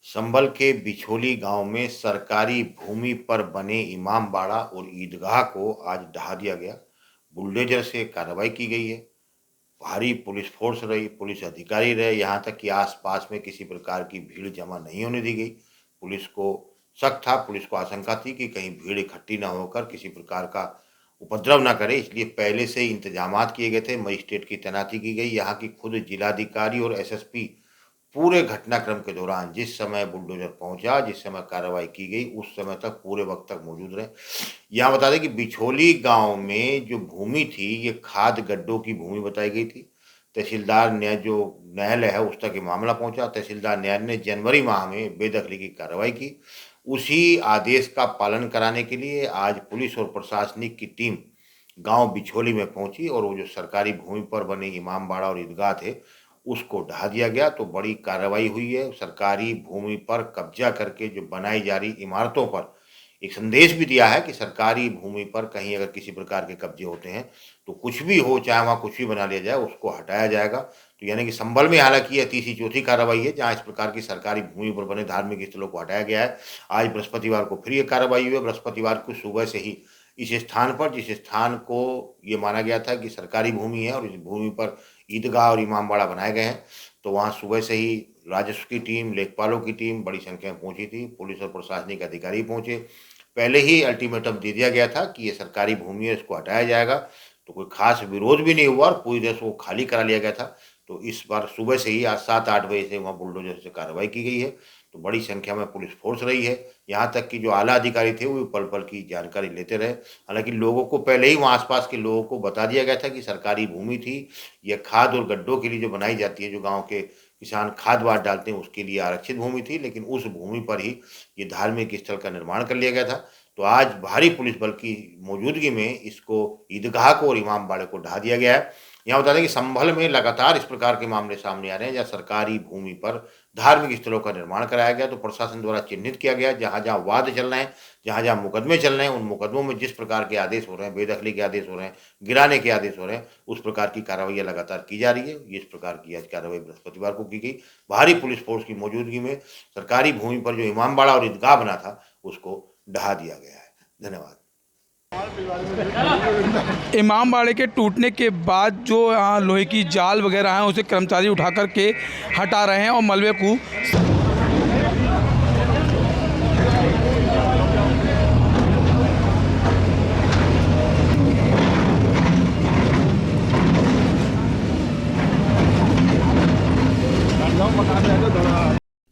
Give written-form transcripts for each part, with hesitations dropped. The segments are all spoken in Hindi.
संभल के बिछोली गांव में सरकारी भूमि पर बने इमामबाड़ा और ईदगाह को आज ढहा दिया गया। बुलडोजर से कार्रवाई की गई है। भारी पुलिस फोर्स रही, पुलिस अधिकारी रहे, यहाँ तक कि आसपास में किसी प्रकार की भीड़ जमा नहीं होने दी गई। पुलिस को शक था, पुलिस को आशंका थी कि कहीं भीड़ इकट्ठी ना होकर किसी प्रकार का उपद्रव ना करे, इसलिए पहले से ही इंतजामात किए गए थे। मजिस्ट्रेट की तैनाती की गई। यहाँ की खुद जिलाधिकारी और एसएसपी पूरे घटनाक्रम के दौरान, जिस समय बुलडोजर पहुंचा, जिस समय कार्रवाई की गई, उस समय तक पूरे वक्त तक मौजूद रहे। यहाँ बता दें कि बिछोली गांव में जो भूमि थी, ये खाद गड्ढों की भूमि बताई गई थी। तहसीलदार ने जो न्यायालय है उस तक ये मामला पहुंचा। तहसीलदार न्यायालय ने जनवरी माह में बेदखली की कार्रवाई की। उसी आदेश का पालन कराने के लिए आज पुलिस और प्रशासनिक की टीम गांव बिछोली में पहुंची और वो जो सरकारी भूमि पर बने इमामबाड़ा और ईदगाह थे, उसको ढहा दिया गया। तो बड़ी कार्रवाई हुई है। सरकारी भूमि पर कब्जा करके जो बनाई जा रही इमारतों पर एक संदेश भी दिया है कि सरकारी भूमि पर कहीं अगर किसी प्रकार के कब्जे होते हैं तो कुछ भी हो, चाहे वहाँ कुछ भी बना लिया जाए, उसको हटाया जाएगा। तो यानी कि संभल में हालांकि यह तीसरी चौथी कार्रवाई है जहाँ इस प्रकार की सरकारी भूमि पर बने धार्मिक स्थलों को हटाया गया है। आज बृहस्पतिवार को फिर ये कार्रवाई हुई है। बृहस्पतिवार को सुबह से ही इस स्थान पर, जिस स्थान को ये माना गया था कि सरकारी भूमि है और इस भूमि पर ईदगाह और इमामबाड़ा बनाए गए हैं, तो वहाँ सुबह से ही राजस्व की टीम, लेखपालों की टीम बड़ी संख्या में पहुंची थी। पुलिस और प्रशासनिक अधिकारी पहुंचे। पहले ही अल्टीमेटम दे दिया गया था कि ये सरकारी भूमि है, इसको हटाया जाएगा। तो कोई खास विरोध भी नहीं हुआ और पूरी तरह से वो खाली करा लिया गया था। तो इस बार सुबह से ही आज 7-8 बजे से वहाँ बुलडोजर से कार्रवाई की गई है। तो बड़ी संख्या में पुलिस फोर्स रही है। यहाँ तक कि जो आला अधिकारी थे वो भी पल पल की जानकारी लेते रहे। हालांकि लोगों को पहले ही वहाँ आसपास के लोगों को बता दिया गया था कि सरकारी भूमि थी, यह खाद और गड्ढों के लिए जो बनाई जाती है, जो गाँव के किसान खाद वाद डालते हैं, उसके लिए आरक्षित भूमि थी। लेकिन उस भूमि पर ही ये धार्मिक स्थल का निर्माण कर लिया गया था। तो आज भारी पुलिस बल की मौजूदगी में इसको, ईदगाह को और इमामबाड़े को ढहा दिया गया है। यहाँ बता दें कि संभल में लगातार इस प्रकार के मामले सामने आ रहे हैं जहाँ सरकारी भूमि पर धार्मिक स्थलों का निर्माण कराया गया। तो प्रशासन द्वारा चिन्हित किया गया, जहाँ जहाँ वाद चल रहे हैं, जहाँ जहाँ मुकदमे चल रहे हैं, उन मुकदमों में जिस प्रकार के आदेश हो रहे हैं, बेदखली के आदेश हो रहे हैं, गिराने के आदेश हो रहे हैं, उस प्रकार की कार्रवाई लगातार की जा रही है। इस प्रकार की आज कार्रवाई बृहस्पतिवार को की गई। भारी पुलिस फोर्स की मौजूदगी में सरकारी भूमि पर जो इमामबाड़ा और ईदगाह बना था, उसको ढहा दिया गया है। धन्यवाद। इमामबाड़े के टूटने के बाद जो यहाँ लोहे की जाल वगैरह हैं उसे कर्मचारी उठा कर के हटा रहे हैं और मलबे को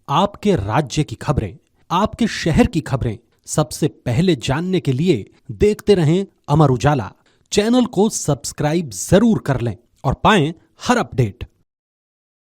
आपके राज्य की खबरें, आपके शहर की खबरें सबसे पहले जानने के लिए देखते रहें अमर उजाला। चैनल को सब्सक्राइब जरूर कर लें और पाएं हर अपडेट।